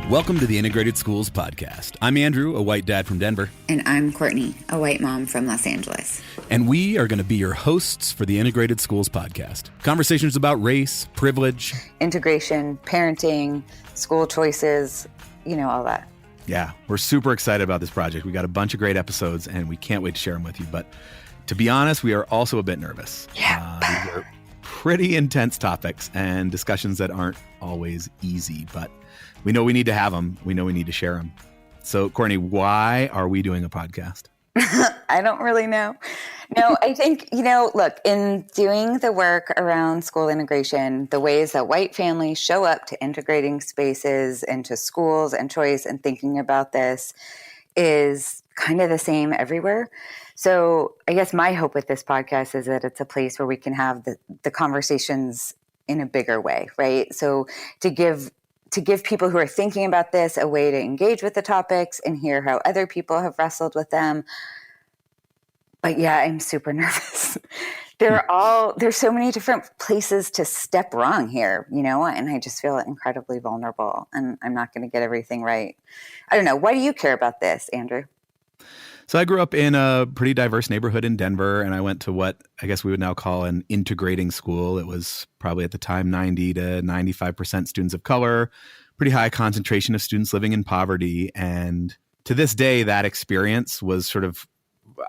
Welcome to the Integrated Schools Podcast. I'm Andrew, a white dad from Denver. And I'm Courtney, a white mom from Los Angeles. And we are going to be your hosts for the Integrated Schools Podcast. Conversations about race, privilege, integration, parenting, school choices, all that. Yeah, we're super excited about this project. We got a bunch of great episodes and we can't wait to share them with you. But to be honest, we are also a bit nervous. Yeah. These are pretty intense topics and discussions that aren't always easy, but we know we need to have them. We know we need to share them. So, Courtney, why are we doing a podcast? I don't really know. No, I think, look, in doing the work around school integration, the ways that white families show up to integrating spaces into schools and choice and thinking about this is kind of the same everywhere. So I guess my hope with this podcast is that it's a place where we can have the conversations in a bigger way, right? So to give people who are thinking about this a way to engage with the topics and hear how other people have wrestled with them. But yeah, I'm super nervous. There's so many different places to step wrong here, and I just feel incredibly vulnerable and I'm not going to get everything right. I don't know. Why do you care about this, Andrew? So I grew up in a pretty diverse neighborhood in Denver, and I went to what I guess we would now call an integrating school. It was probably at the time 90 to 95% students of color, pretty high concentration of students living in poverty. And to this day, that experience was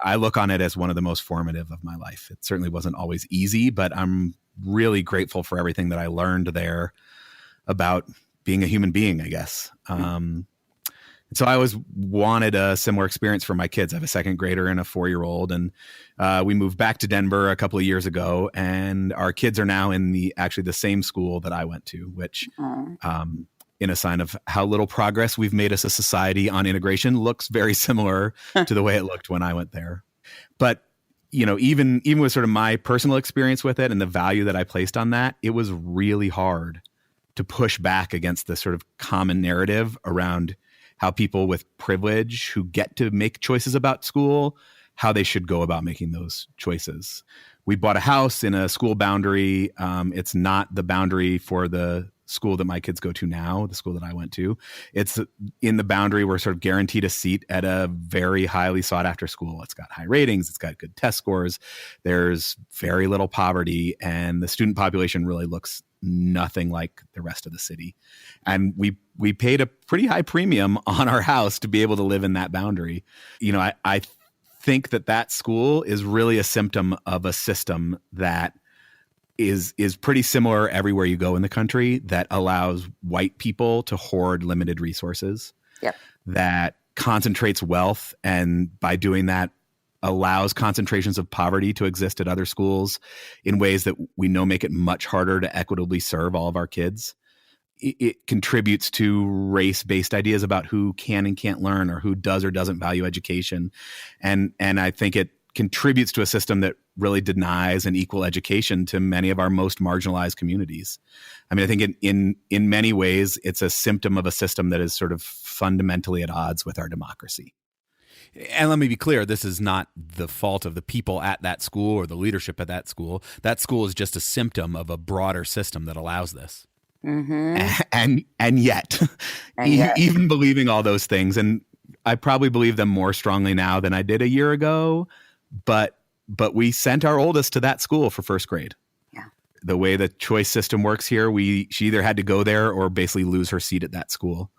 I look on it as one of the most formative of my life. It certainly wasn't always easy, but I'm really grateful for everything that I learned there about being a human being, I guess. So I always wanted a similar experience for my kids. I have a second grader and a 4-year-old, and we moved back to Denver a couple of years ago, and our kids are now in the same school that I went to, which in a sign of how little progress we've made as a society on integration looks very similar to the way it looked when I went there. But even with sort of my personal experience with it and the value that I placed on that, it was really hard to push back against the sort of common narrative around how people with privilege who get to make choices about school, how they should go about making those choices. We bought a house in a school boundary. It's not the boundary for the school that my kids go to now, the school that I went to. It's in the boundary. We're sort of guaranteed a seat at a very highly sought after school. It's got high ratings. It's got good test scores. There's very little poverty, and the student population really looks nothing like the rest of the city. And we paid a pretty high premium on our house to be able to live in that boundary. I think that school is really a symptom of a system that is pretty similar everywhere you go in the country, that allows white people to hoard limited resources. Yep. That concentrates wealth, and by doing that allows concentrations of poverty to exist at other schools in ways that we know make it much harder to equitably serve all of our kids. It contributes to race-based ideas about who can and can't learn, or who does or doesn't value education. And I think it contributes to a system that really denies an equal education to many of our most marginalized communities. I mean, I think in many ways, it's a symptom of a system that is sort of fundamentally at odds with our democracy. And let me be clear, this is not the fault of the people at that school or the leadership at that school. That school is just a symptom of a broader system that allows this. Mm-hmm. And yet, even believing all those things, and I probably believe them more strongly now than I did a year ago, but we sent our oldest to that school for first grade. Yeah. The way the choice system works here, she either had to go there or basically lose her seat at that school.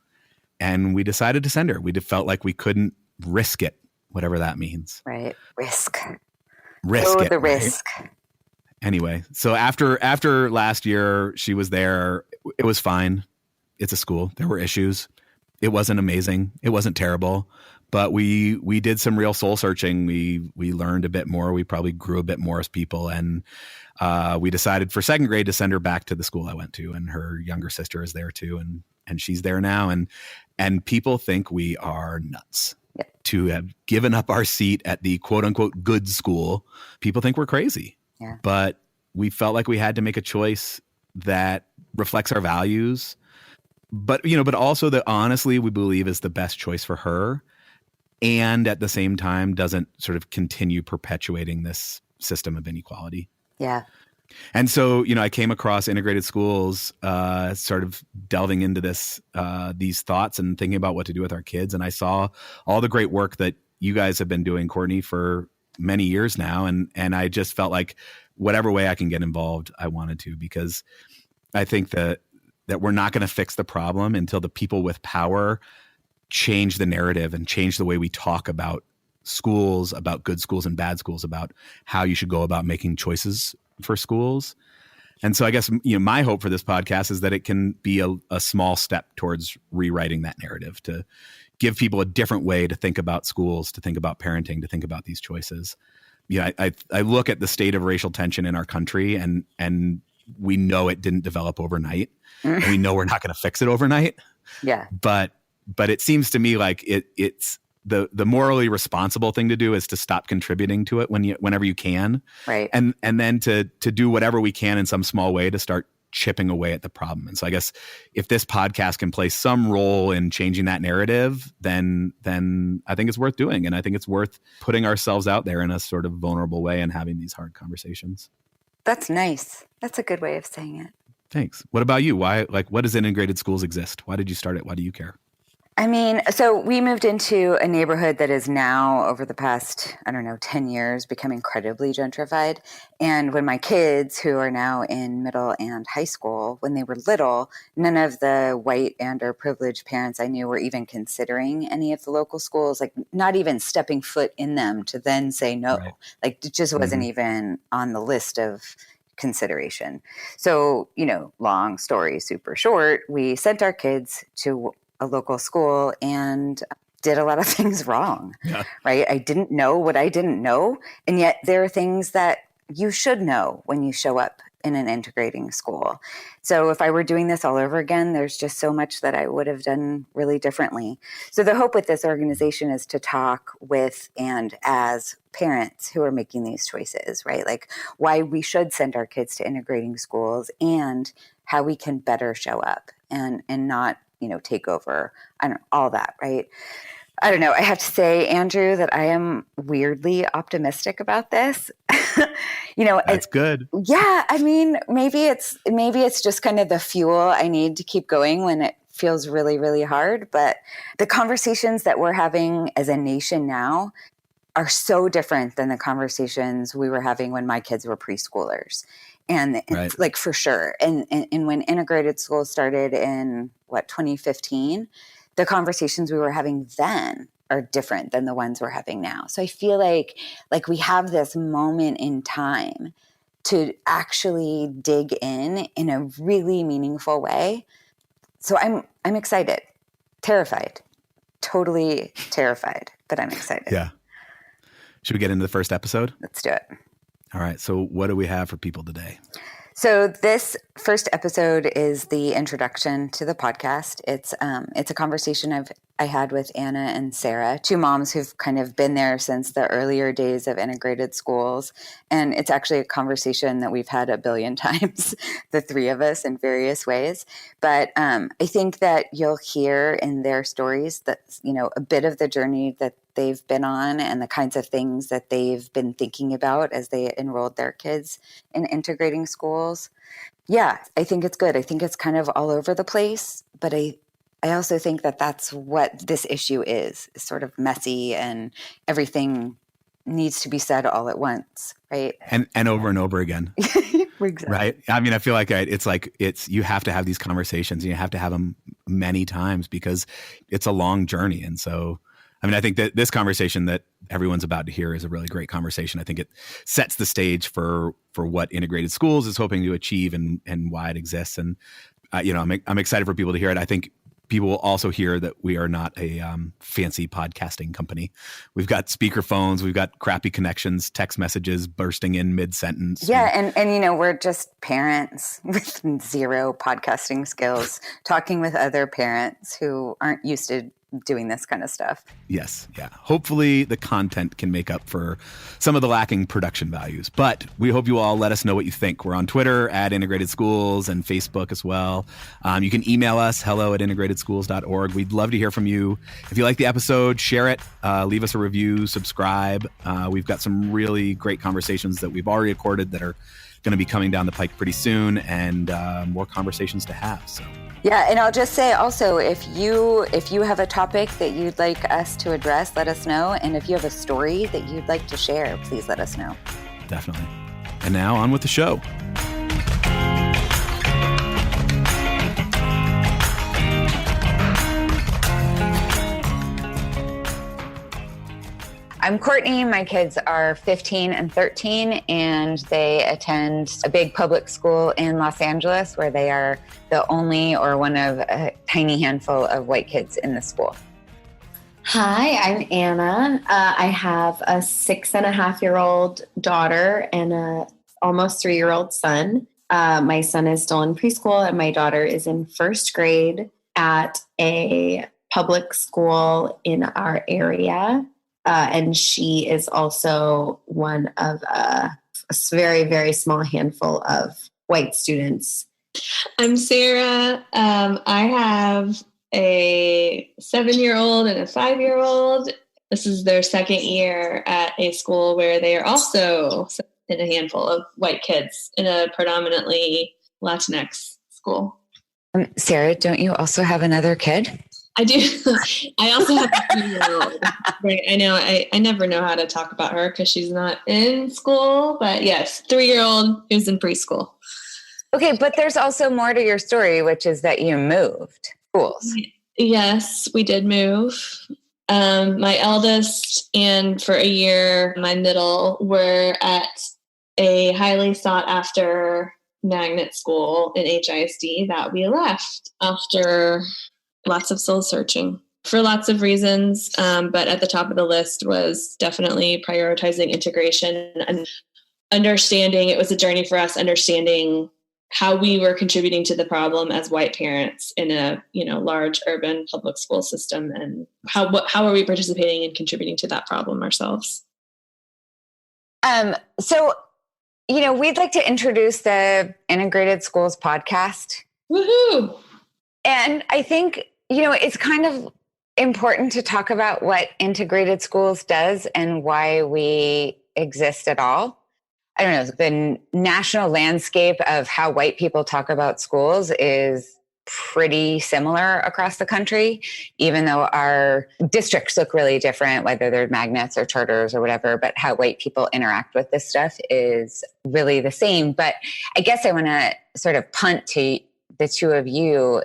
And we decided to send her. We felt like we couldn't risk it, whatever that means. Right. Risk it, the right? risk. Anyway, so after last year, she was there. It was fine. It's a school. There were issues. It wasn't amazing. It wasn't terrible. But we did some real soul searching. We learned a bit more. We probably grew a bit more as people. And we decided for second grade to send her back to the school I went to. And her younger sister is there too. And she's there now. And people think we are nuts. To have given up our seat at the quote unquote good school. People think we're crazy. Yeah. But we felt like we had to make a choice that reflects our values, but also that honestly we believe is the best choice for her, and at the same time doesn't sort of continue perpetuating this system of inequality. Yeah. And so, I came across integrated schools, sort of delving into these thoughts and thinking about what to do with our kids. And I saw all the great work that you guys have been doing, Courtney, for many years now. And I just felt like whatever way I can get involved, I wanted to, because I think that we're not going to fix the problem until the people with power change the narrative and change the way we talk about schools, about good schools and bad schools, about how you should go about making choices for schools. And so I guess, my hope for this podcast is that it can be a small step towards rewriting that narrative, to give people a different way to think about schools, to think about parenting, to think about these choices. I look at the state of racial tension in our country, and we know it didn't develop overnight. And we know we're not going to fix it overnight. Yeah. But it seems to me like it's the morally responsible thing to do is to stop contributing to it whenever you can. Right. And then to do whatever we can in some small way to start chipping away at the problem. And so I guess if this podcast can play some role in changing that narrative, then I think it's worth doing. And I think it's worth putting ourselves out there in a sort of vulnerable way and having these hard conversations. That's nice. That's a good way of saying it. Thanks. What about you? Why does integrated schools exist? Why did you start it? Why do you care? I mean, so we moved into a neighborhood that is now, over the past, 10 years, become incredibly gentrified. And when my kids, who are now in middle and high school, when they were little, none of the white and or privileged parents I knew were even considering any of the local schools, like not even stepping foot in them to then say no. Right. Like it just wasn't even on the list of consideration. So, long story super short, we sent our kids to a local school and did a lot of things wrong, right? I didn't know what I didn't know. And yet there are things that you should know when you show up in an integrating school. So if I were doing this all over again, there's just so much that I would have done really differently. So the hope with this organization is to talk with and as parents who are making these choices, right? Like why we should send our kids to integrating schools and how we can better show up and not take over, all that, right? I don't know. I have to say, Andrew, that I am weirdly optimistic about this. That's good. Yeah. I mean, maybe it's just kind of the fuel I need to keep going when it feels really, really hard. But the conversations that we're having as a nation now are so different than the conversations we were having when my kids were preschoolers. And right. Like for sure. And when integrated schools started in 2015, the conversations we were having then are different than the ones we're having now. So I feel like we have this moment in time to actually dig in a really meaningful way. So I'm excited, terrified, totally terrified, but I'm excited. Yeah. Should we get into the first episode? Let's do it. All right. So what do we have for people today? So this first episode is the introduction to the podcast. It's a conversation I had with Anna and Sarah, two moms who've kind of been there since the earlier days of integrated schools. And it's actually a conversation that we've had a billion times, the three of us in various ways. But I think that you'll hear in their stories that, a bit of the journey that they've been on and the kinds of things that they've been thinking about as they enrolled their kids in integrating schools. Yeah, I think it's good. I think it's kind of all over the place, but I also think that that's what this issue is sort of messy and everything needs to be said all at once, right? And over and over again. Exactly. Right? I mean, I feel like it's you have to have these conversations and you have to have them many times because it's a long journey. And so I mean, I think that this conversation that everyone's about to hear is a really great conversation. I think it sets the stage for what integrated schools is hoping to achieve and why it exists. And, I'm excited for people to hear it. I think people will also hear that we are not a fancy podcasting company. We've got speakerphones, we've got crappy connections, text messages bursting in mid-sentence. Yeah, and we're just parents with zero podcasting skills talking with other parents who aren't used to doing this kind of stuff. Yes. Yeah. Hopefully the content can make up for some of the lacking production values, but we hope you all let us know what you think. We're on Twitter @Integrated Schools and Facebook as well. You can email us hello@integratedschools.org. We'd love to hear from you. If you like the episode, share it, leave us a review, subscribe. We've got some really great conversations that we've already recorded that are going to be coming down the pike pretty soon, and more conversations to have. So. Yeah, and I'll just say also, if you have a topic that you'd like us to address, let us know. And if you have a story that you'd like to share, please let us know. Definitely. And now on with the show. I'm Courtney. My kids are 15 and 13, and they attend a big public school in Los Angeles where they are the only or one of a tiny handful of white kids in the school. Hi, I'm Anna. I have a 6.5-year-old daughter and a almost 3-year-old son. My son is still in preschool and my daughter is in first grade at a public school in our area. And she is also one of a very, very small handful of white students. I'm Sarah. I have a 7-year-old and a 5-year-old. This is their second year at a school where they are also in a handful of white kids in a predominantly Latinx school. Sarah, don't you also have another kid? I do. I also have a 3-year-old. Right. I know. I never know how to talk about her because she's not in school. But yes, 3-year-old who's in preschool. Okay, but there's also more to your story, which is that you moved schools. Yes, we did move. My eldest and for a year, my middle were at a highly sought after magnet school in HISD that we left after lots of soul searching for lots of reasons. But at the top of the list was definitely prioritizing integration and understanding. It was a journey for us, understanding how we were contributing to the problem as white parents in a, large urban public school system, and how are we participating and contributing to that problem ourselves. So, we'd like to introduce the Integrated Schools podcast. Woohoo! And I think, it's kind of important to talk about what Integrated Schools does and why we exist at all. I don't know, the national landscape of how white people talk about schools is pretty similar across the country, even though our districts look really different, whether they're magnets or charters or whatever, but how white people interact with this stuff is really the same. But I guess I want to sort of punt to the two of you.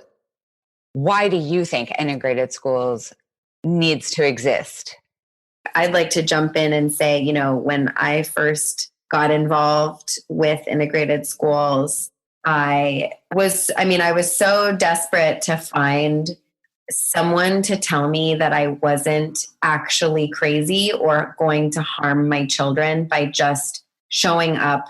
Why do you think Integrated Schools needs to exist? I'd like to jump in and say, when I first got involved with Integrated Schools, I was so desperate to find someone to tell me that I wasn't actually crazy or going to harm my children by just showing up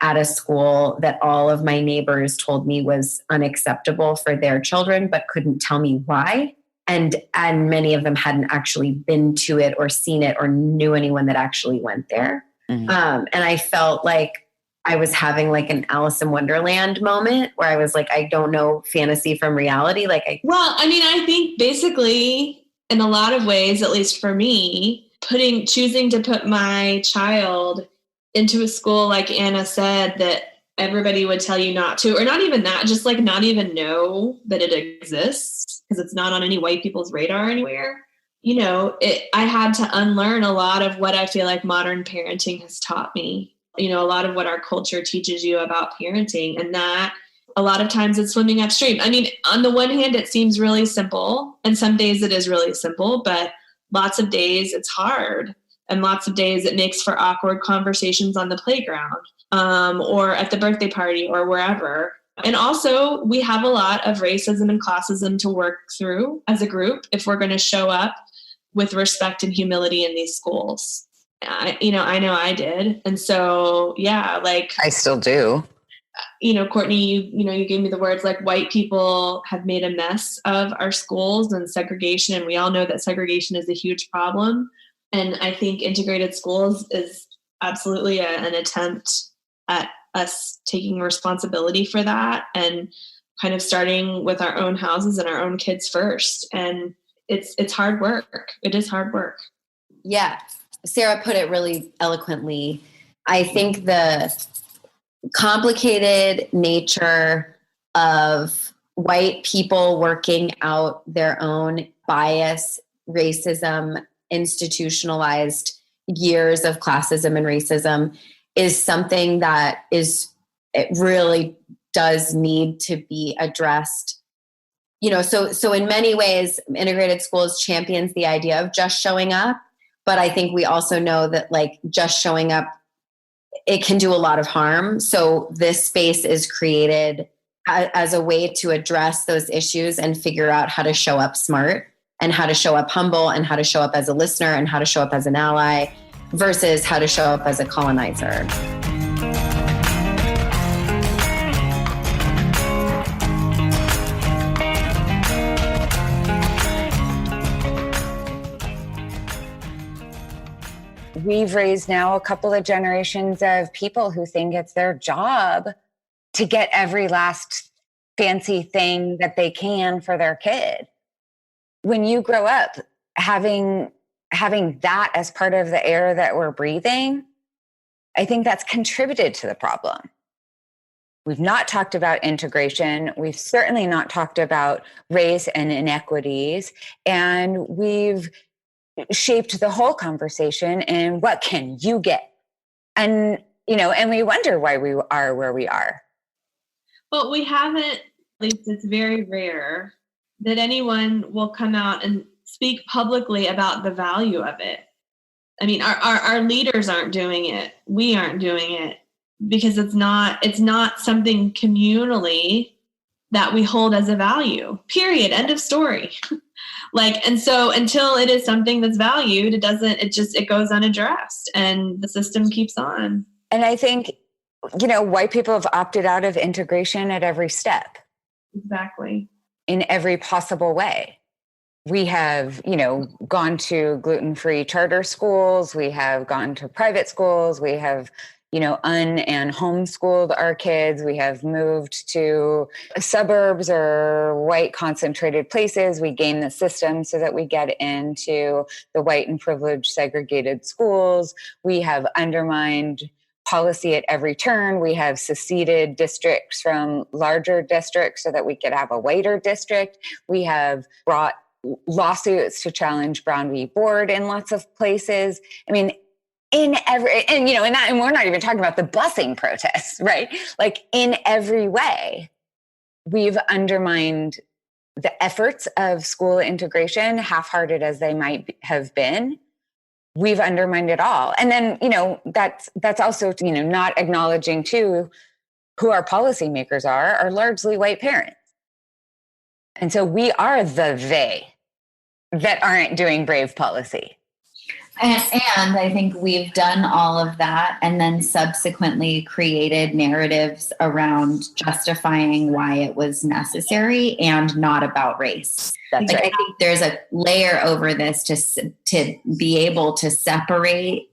at a school that all of my neighbors told me was unacceptable for their children, but couldn't tell me why. And many of them hadn't actually been to it or seen it or knew anyone that actually went there. Mm-hmm. And I felt like I was having like an Alice in Wonderland moment where I was like, I don't know fantasy from reality. I think basically in a lot of ways, at least for me, choosing to put my child into a school, like Anna said, that everybody would tell you not to, or not even that, just like not even know that it exists because it's not on any white people's radar anywhere. I had to unlearn a lot of what I feel like modern parenting has taught me, a lot of what our culture teaches you about parenting, and that a lot of times it's swimming upstream. On the one hand, it seems really simple, and some days it is really simple, but lots of days it's hard. And lots of days it makes for awkward conversations on the playground or at the birthday party or wherever. And also we have a lot of racism and classism to work through as a group if we're going to show up with respect and humility in these schools. I know I did. And so, I still do. Courtney, you gave me the words like white people have made a mess of our schools and segregation. And we all know that segregation is a huge problem. And I think Integrated Schools is absolutely an attempt at us taking responsibility for that and kind of starting with our own houses and our own kids first. And it's hard work. It is hard work. Yeah. Sarah put it really eloquently. I think complicated nature of white people working out their own bias, racism, institutionalized years of classism and racism is something that it really does need to be addressed. So in many ways, integrated schools champions the idea of just showing up. But I think we also know that like just showing up, it can do a lot of harm. So this space is created as a way to address those issues and figure out how to show up smart and how to show up humble and how to show up as a listener and how to show up as an ally versus how to show up as a colonizer. We've raised now a couple of generations of people who think it's their job to get every last fancy thing that they can for their kid. When you grow up having that as part of the air that we're breathing, I think that's contributed to the problem. We've not talked about integration. We've certainly not talked about race and inequities. And we've shaped the whole conversation in what can you get? And, and we wonder why we are where we are. Well, we haven't, at least it's very rare that anyone will come out and speak publicly about the value of it. I mean, our leaders aren't doing it. We aren't doing it because it's not something communally that we hold as a value, period. End of story. And so until it is something that's valued, it goes unaddressed and the system keeps on. And I think, white people have opted out of integration at every step. Exactly. In every possible way. We have, gone to gluten-free charter schools. We have gone to private schools. We have, and homeschooled our kids. We have moved to suburbs or white concentrated places. We game the system so that we get into the white and privileged segregated schools. We have undermined policy at every turn. We have seceded districts from larger districts so that we could have a whiter district. We have brought lawsuits to challenge Brown v. Board in lots of places. I mean, and we're not even talking about the busing protests, right? In every way, we've undermined the efforts of school integration, half-hearted as they might have been. We've undermined it all. And then, that's also, not acknowledging too who our policymakers are largely white parents. And so we are the they that aren't doing brave policy. And I think we've done all of that and then subsequently created narratives around justifying why it was necessary and not about race. That's right. I think there's a layer over this to be able to separate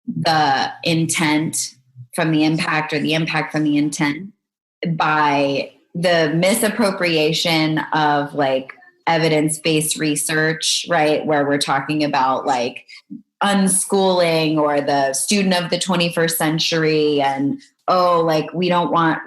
the intent from the impact or the impact from the intent by the misappropriation of evidence-based research, right? Where we're talking about unschooling or the student of the 21st century and, we don't want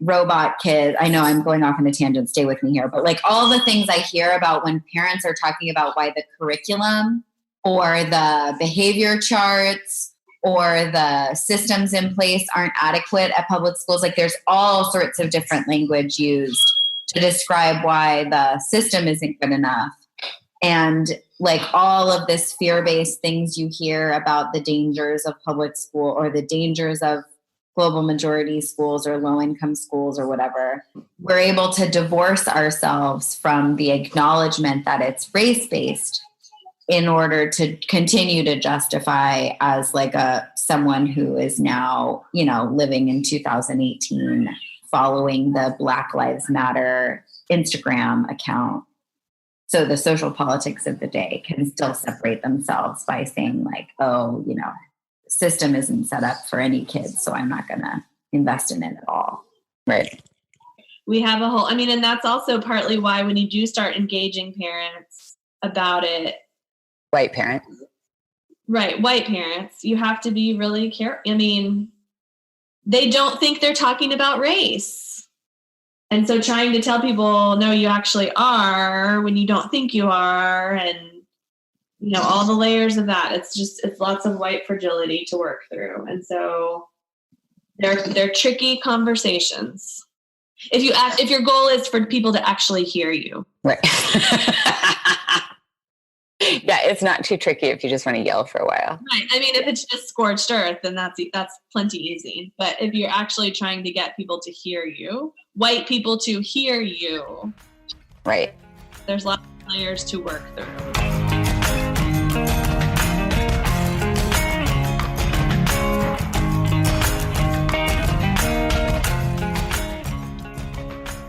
robot kids. I know I'm going off on a tangent, stay with me here, but all the things I hear about when parents are talking about why the curriculum or the behavior charts or the systems in place aren't adequate at public schools. There's all sorts of different language used to describe why the system isn't good enough. And all of this fear-based things you hear about the dangers of public school or the dangers of global majority schools or low-income schools or whatever, we're able to divorce ourselves from the acknowledgement that it's race-based in order to continue to justify as someone who is now, living in 2018, following the Black Lives Matter Instagram account. So the social politics of the day can still separate themselves by saying system isn't set up for any kids, so I'm not going to invest in it at all. Right. We have and that's also partly why when you do start engaging parents about it. White parents. Right. White parents, you have to be really careful. they don't think they're talking about race. And so trying to tell people, no, you actually are when you don't think you are. And, all the layers of that, it's lots of white fragility to work through. And so they're tricky conversations. If your goal is for people to actually hear you. Right. Yeah, it's not too tricky if you just want to yell for a while. Right. I mean, if it's just scorched earth, then that's plenty easy. But if you're actually trying to get people to hear you, white people to hear you, right, there's lots of layers to work through.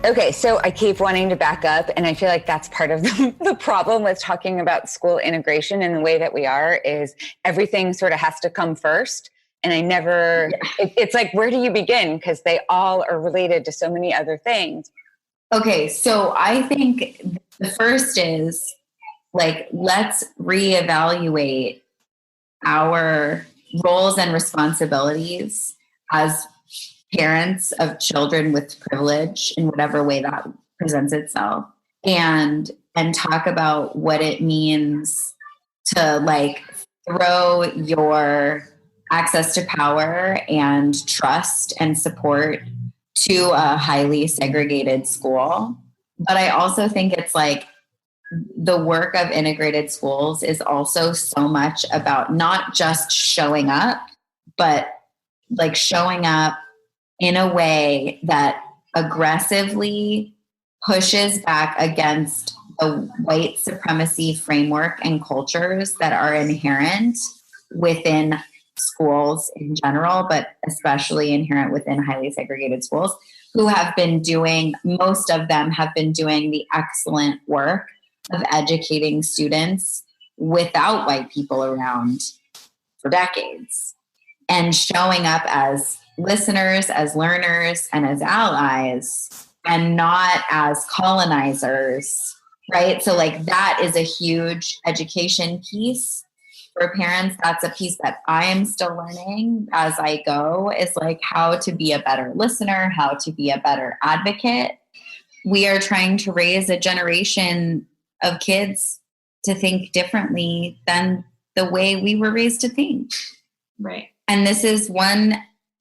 Okay, so I keep wanting to back up, and I feel like that's part of the problem with talking about school integration and the way that we are is everything sort of has to come first. And it's like, where do you begin? Because they all are related to so many other things. Okay, so I think the first is like, let's reevaluate our roles and responsibilities as parents of children with privilege in whatever way that presents itself, and talk about what it means to like throw your access to power and trust and support to a highly segregated school. But I also think it's like the work of integrated schools is also so much about not just showing up, but like showing up in a way that aggressively pushes back against the white supremacy framework and cultures that are inherent within schools in general, but especially inherent within highly segregated schools, most of them have been doing the excellent work of educating students without white people around for decades and showing up as listeners, as learners, and as allies, and not as colonizers, right? So like that is a huge education piece for parents. That's a piece that I am still learning as I go, is like how to be a better listener, how to be a better advocate. We are trying to raise a generation of kids to think differently than the way we were raised to think. Right. And this is one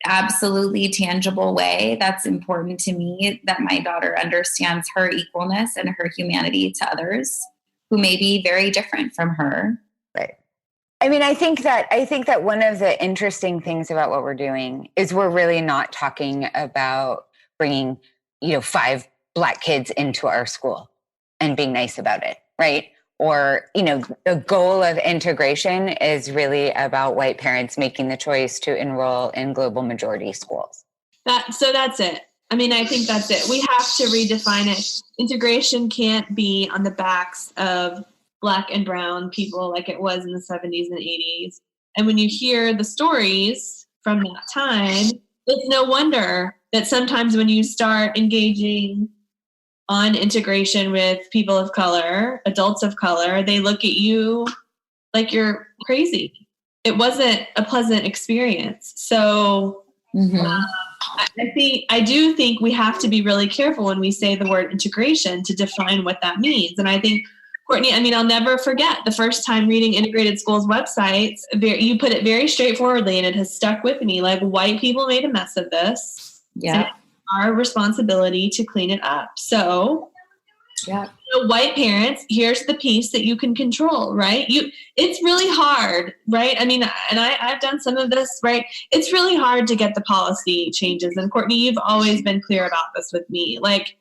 absolutely tangible way that's important to me, that my daughter understands her equalness and her humanity to others who may be very different from her. Right. I mean, I think that one of the interesting things about what we're doing is we're really not talking about bringing, 5 Black kids into our school and being nice about it, right? Or, the goal of integration is really about white parents making the choice to enroll in global majority schools. So that's it. I mean, I think that's it. We have to redefine it. Integration can't be on the backs of Black and brown people like it was in the 70s and 80s. And when you hear the stories from that time, it's no wonder that sometimes when you start engaging on integration with people of color, adults of color, they look at you like you're crazy. It wasn't a pleasant experience. So I do think we have to be really careful when we say the word integration to define what that means. And I think, Courtney, I'll never forget the first time reading Integrated Schools websites. You put it very straightforwardly, and it has stuck with me. Like, white people made a mess of this. Yeah. Our responsibility to clean it up. So, yeah. White parents, here's the piece that you can control, right? It's really hard, right? I mean, and I've done some of this, right? It's really hard to get the policy changes. And Courtney, you've always been clear about this with me. Like,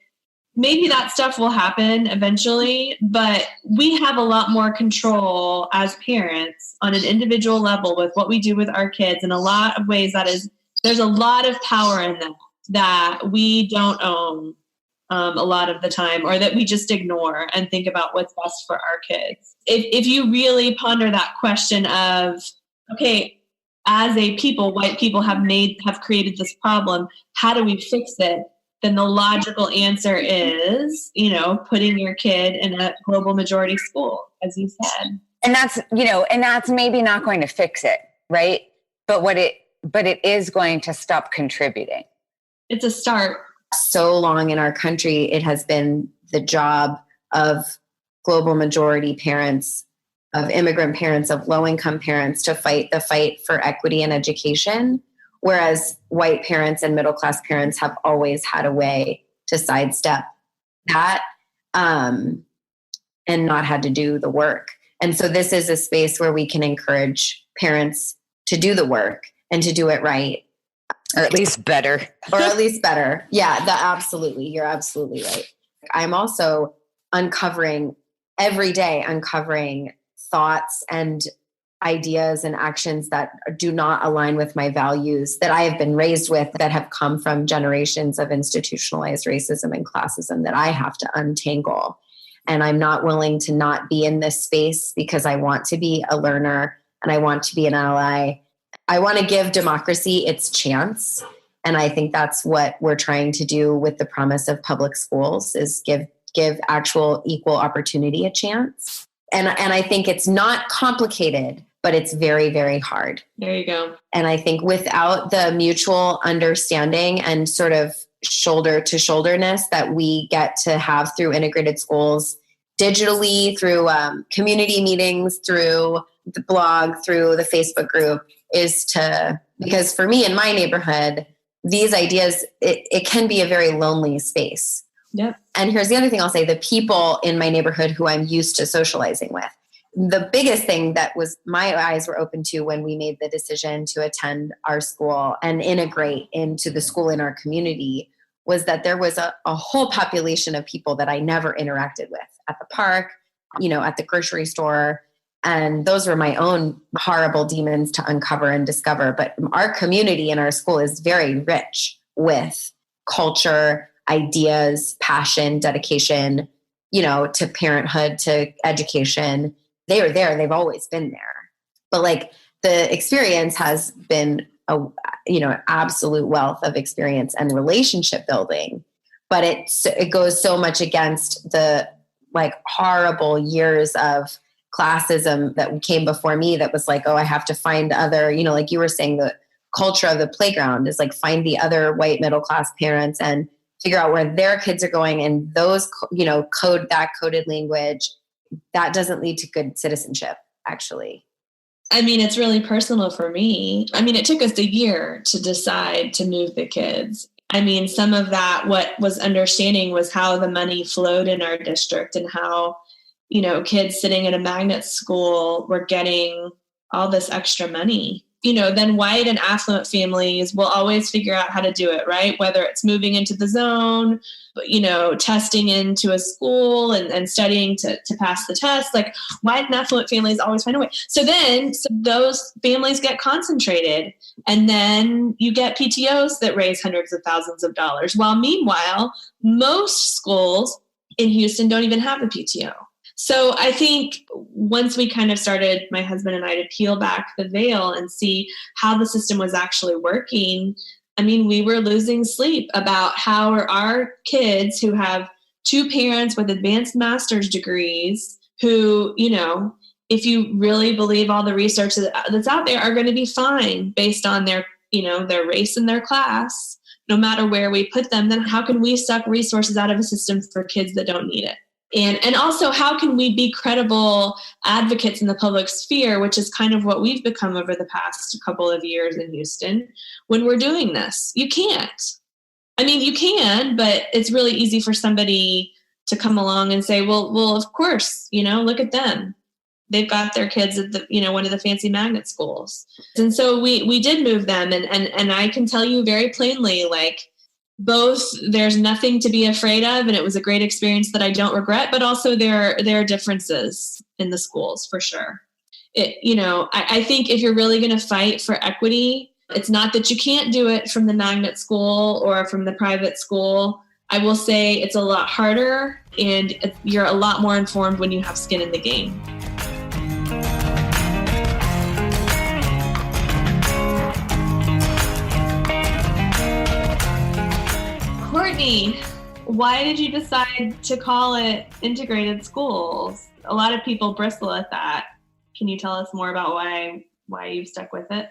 maybe that stuff will happen eventually, but we have a lot more control as parents on an individual level with what we do with our kids. In a lot of ways, there's a lot of power in that we don't own a lot of the time, or that we just ignore and think about what's best for our kids. If you really ponder that question of, okay, as a people, white people have created this problem, how do we fix it? Then the logical answer is, putting your kid in a global majority school, as you said. And that's maybe not going to fix it, right? But what it but it is going to stop contributing. It's a start. So long in our country, it has been the job of global majority parents, of immigrant parents, of low-income parents to fight the fight for equity in education, whereas white parents and middle-class parents have always had a way to sidestep that and not had to do the work. And so this is a space where we can encourage parents to do the work and to do it right. Or at least better. Or at least better. Yeah, absolutely. You're absolutely right. I'm also every day uncovering thoughts and ideas and actions that do not align with my values that I have been raised with, that have come from generations of institutionalized racism and classism that I have to untangle. And I'm not willing to not be in this space because I want to be a learner and I want to be an ally. I want to give democracy its chance. And I think that's what we're trying to do with the promise of public schools, is give actual equal opportunity a chance. And I think it's not complicated, but it's very, very hard. There you go. And I think without the mutual understanding and sort of shoulder to shoulderness that we get to have through integrated schools, digitally, through community meetings, through the blog, through the Facebook group, because for me in my neighborhood, these ideas, it can be a very lonely space. Yep. And here's the other thing I'll say, the people in my neighborhood who I'm used to socializing with. The biggest thing that was my eyes were open to when we made the decision to attend our school and integrate into the school in our community was that there was a whole population of people that I never interacted with at the park, at the grocery store. And those were my own horrible demons to uncover and discover. But our community in our school is very rich with culture, ideas, passion, dedication, to parenthood, to education. They are there. They've always been there. But the experience has been absolute wealth of experience and relationship building. But it goes so much against the horrible years of classism that came before me, that was I have to find other, like you were saying, the culture of the playground is find the other white middle class parents and figure out where their kids are going, and those, code that coded language. That doesn't lead to good citizenship, actually. I mean, it's really personal for me. I mean, it took us a year to decide to move the kids. I mean, some of that, what was understanding was how the money flowed in our district and how, kids sitting in a magnet school were getting all this extra money. Then white and affluent families will always figure out how to do it, right? Whether it's moving into the zone, testing into a school and studying to pass the test. White and affluent families always find a way. So those families get concentrated, and then you get PTOs that raise hundreds of thousands of dollars. While meanwhile, most schools in Houston don't even have a PTO. So I think once we kind of started, my husband and I, to peel back the veil and see how the system was actually working, I mean, we were losing sleep about how our kids who have two parents with advanced master's degrees who, if you really believe all the research that's out there, are going to be fine based on their race and their class, no matter where we put them, then how can we suck resources out of a system for kids that don't need it? And also, how can we be credible advocates in the public sphere, which is kind of what we've become over the past couple of years in Houston, when we're doing this? You can't. I mean, you can, but it's really easy for somebody to come along and say, well, of course, look at them. They've got their kids at one of the fancy magnet schools. And so we did move them. And I can tell you very plainly, both, there's nothing to be afraid of, and it was a great experience that I don't regret, but also there are differences in the schools for sure. I think if you're really going to fight for equity, it's not that you can't do it from the magnet school or from the private school. I will say it's a lot harder, and you're a lot more informed when you have skin in the game. Courtney, why did you decide to call it integrated schools? A lot of people bristle at that. Can you tell us more about why you've stuck with it?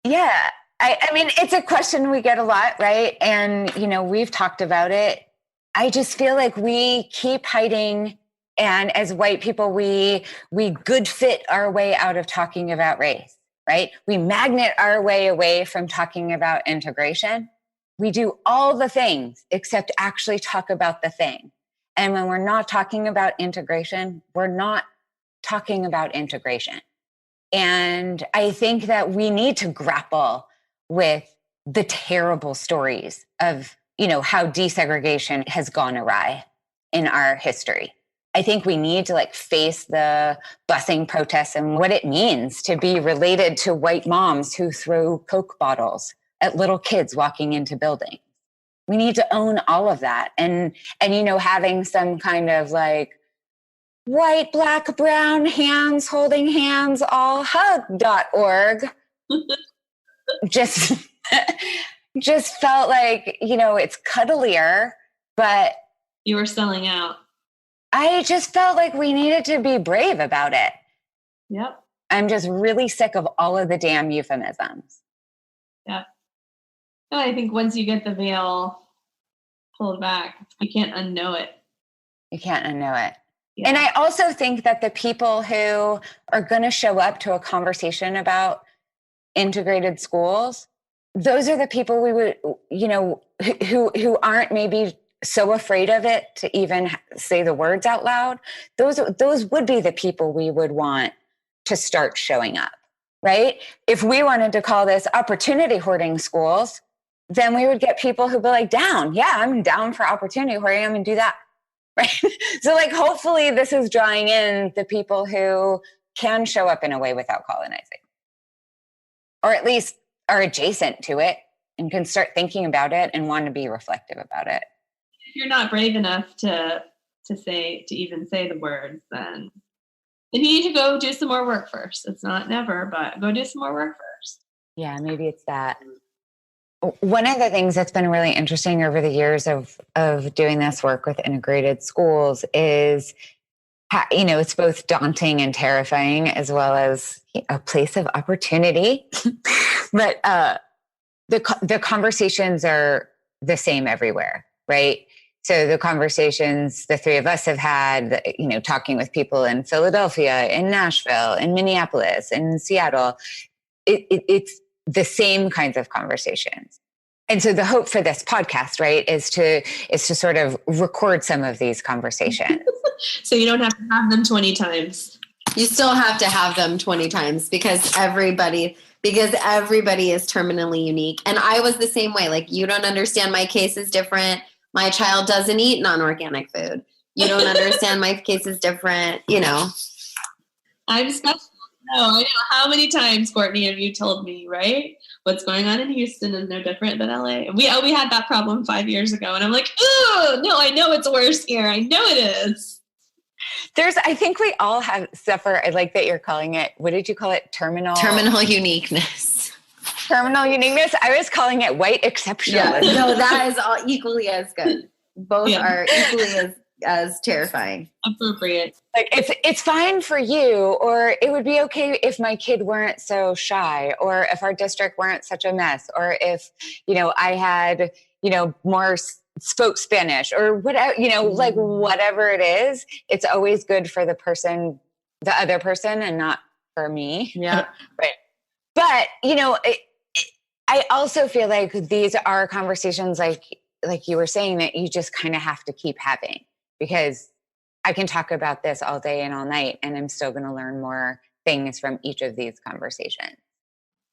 Yeah, I mean, it's a question we get a lot, right? And, we've talked about it. I just feel like we keep hiding. And as white people, we good fit our way out of talking about race, right? We magnet our way away from talking about integration. We do all the things except actually talk about the thing. And when we're not talking about integration, we're not talking about integration. And I think that we need to grapple with the terrible stories of, how desegregation has gone awry in our history. I think we need to face the busing protests and what it means to be related to white moms who throw Coke bottles at little kids walking into buildings. We need to own all of that. And having some kind of white, black, brown hands holding hands all hug.org just felt like, it's cuddlier, but you were selling out. I just felt like we needed to be brave about it. Yep. I'm just really sick of all of the damn euphemisms. Yeah. No, I think once you get the veil pulled back, you can't unknow it. You can't unknow it. Yeah. And I also think that the people who are going to show up to a conversation about integrated schools, those are the people we would, who aren't maybe so afraid of it to even say the words out loud. Those would be the people we would want to start showing up, right? If we wanted to call this opportunity hoarding schools, then we would get people who'd be down. Yeah, I'm down for opportunity hoarding. I'm going to do that. Right. So hopefully this is drawing in the people who can show up in a way without colonizing, or at least are adjacent to it and can start thinking about it and want to be reflective about it. If you're not brave enough to even say the words, then you need to go do some more work first. It's not never, but go do some more work first. Yeah, maybe it's that. One of the things that's been really interesting over the years of doing this work with integrated schools is, it's both daunting and terrifying as well as a place of opportunity. But the conversations are the same everywhere, right? So the conversations the three of us have had, talking with people in Philadelphia, in Nashville, in Minneapolis, in Seattle, it's the same kinds of conversations. And so the hope for this podcast, right, is to sort of record some of these conversations. So you don't have to have them 20 times. You still have to have them 20 times because everybody is terminally unique. And I was the same way. You don't understand my case is different. My child doesn't eat non-organic food. You don't understand my case is different, I'm special. No, I know. How many times, Courtney, have you told me, right? What's going on in Houston is no different than LA. We had that problem 5 years ago. And I'm like, oh, no, I know it's worse here. I know it is. I think we all suffer, I like that you're calling it, what did you call it? Terminal uniqueness. Terminal uniqueness. I was calling it white exceptionalism. Yeah, no, that is all equally as good. Both are equally as terrifying. Appropriate. It's fine for you, or it would be okay if my kid weren't so shy, or if our district weren't such a mess, or if, I had, more spoke Spanish or whatever, whatever it is, it's always good for the other person and not for me. Yeah. Right. But, I also feel like these are conversations like you were saying that you just kind of have to keep having, because I can talk about this all day and all night, and I'm still going to learn more things from each of these conversations.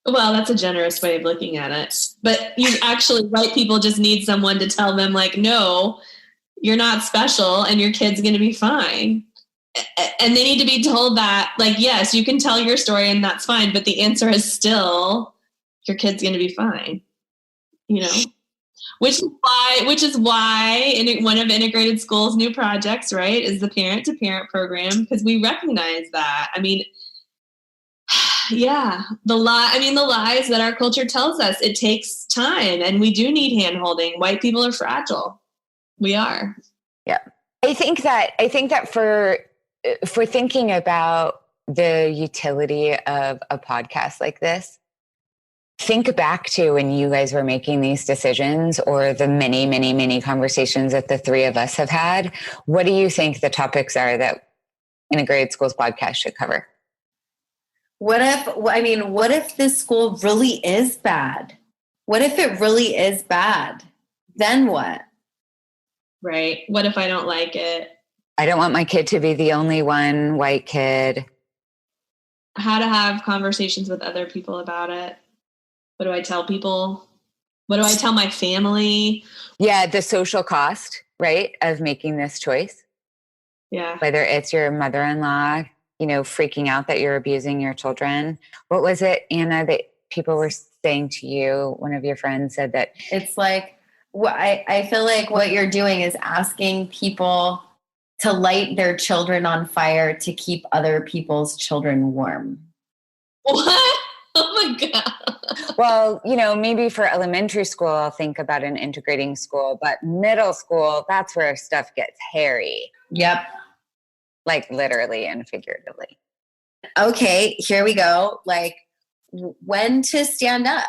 Well, that's a generous way of looking at it. But white people just need someone to tell them, no, you're not special and your kid's going to be fine. And they need to be told that, yes, you can tell your story and that's fine. But the answer is still, your kid's going to be fine, which is why in one of integrated schools' new projects, right, is the parent-to-parent program, because we recognize that. The lies that our culture tells us, it takes time, and we do need hand-holding. White people are fragile. We are. Yeah. I think that for thinking about the utility of a podcast like this, think back to when you guys were making these decisions, or the many, many, many conversations that the three of us have had, what do you think the topics are that Integrated Schools podcast should cover? What if this school really is bad? What if it really is bad? Then what? Right. What if I don't like it? I don't want my kid to be the only one white kid. How to have conversations with other people about it. What do I tell people? What do I tell my family? Yeah, the social cost, right, of making this choice. Yeah. Whether it's your mother-in-law, freaking out that you're abusing your children. What was it, Anna, that people were saying to you? One of your friends said that it's like, I feel like what you're doing is asking people to light their children on fire to keep other people's children warm. What? Oh my God. Well, maybe for elementary school, I'll think about an integrating school, but middle school, that's where stuff gets hairy. Yep. Like literally and figuratively. Okay, here we go. Like when to stand up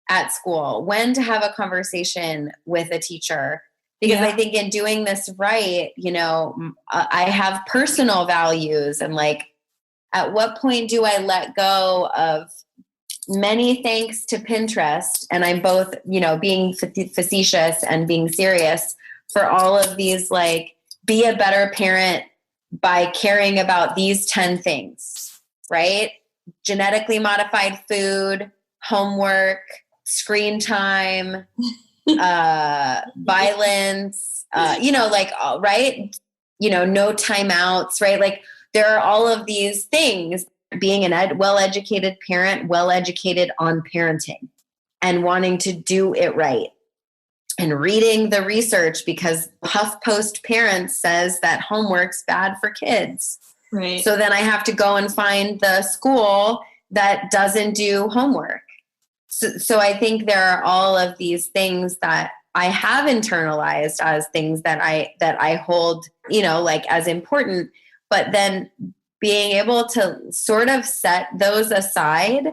at school, when to have a conversation with a teacher. Because I think in doing this right, I have personal values, and like, at what point do I let go of many thanks to Pinterest? And I'm both, being facetious and being serious for all of these, like, be a better parent by caring about these 10 things, right? Genetically modified food, homework, screen time, violence, right? No timeouts, right? Like, there are all of these things. Being an well-educated parent, well-educated on parenting, and wanting to do it right. And reading the research, because HuffPost Parents says that homework's bad for kids. Right. So then I have to go and find the school that doesn't do homework. So I think there are all of these things that I have internalized as things that I hold, like, as important. But then being able to sort of set those aside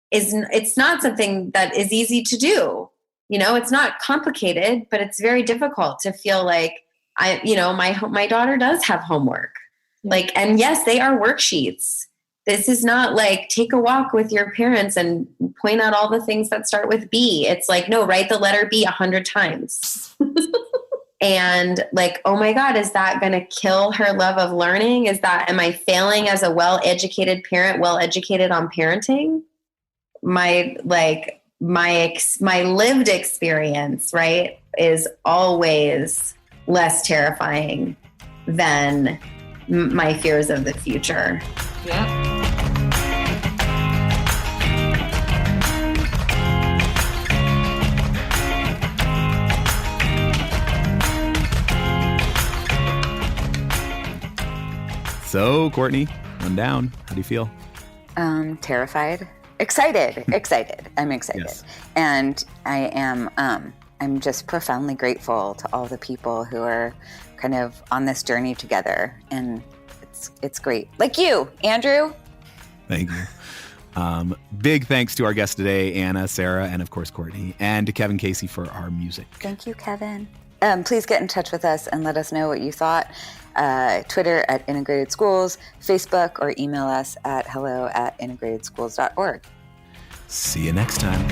it's not something that is easy to do. It's not complicated, but it's very difficult to feel like my daughter does have homework. Like, and yes, they are worksheets. This is not like take a walk with your parents and point out all the things that start with B. It's like, no, write the letter B 100 times. And like, oh my God, is that going to kill her love of learning? Am I failing as a well-educated parent, well-educated on parenting? My lived experience, right, is always less terrifying than my fears of the future. Yeah. So, Courtney, run down. How do you feel? Terrified, excited. I'm excited. Yes. And I am, I'm just profoundly grateful to all the people who are kind of on this journey together. And it's great. Like you, Andrew. Thank you. Big thanks to our guests today, Anna, Sarah, and of course, Courtney, and to Kevin Casey for our music. Thank you, Kevin. Please get in touch with us and let us know what you thought. Twitter at Integrated Schools, Facebook, or email us at hello@integratedschools.org. See you next time.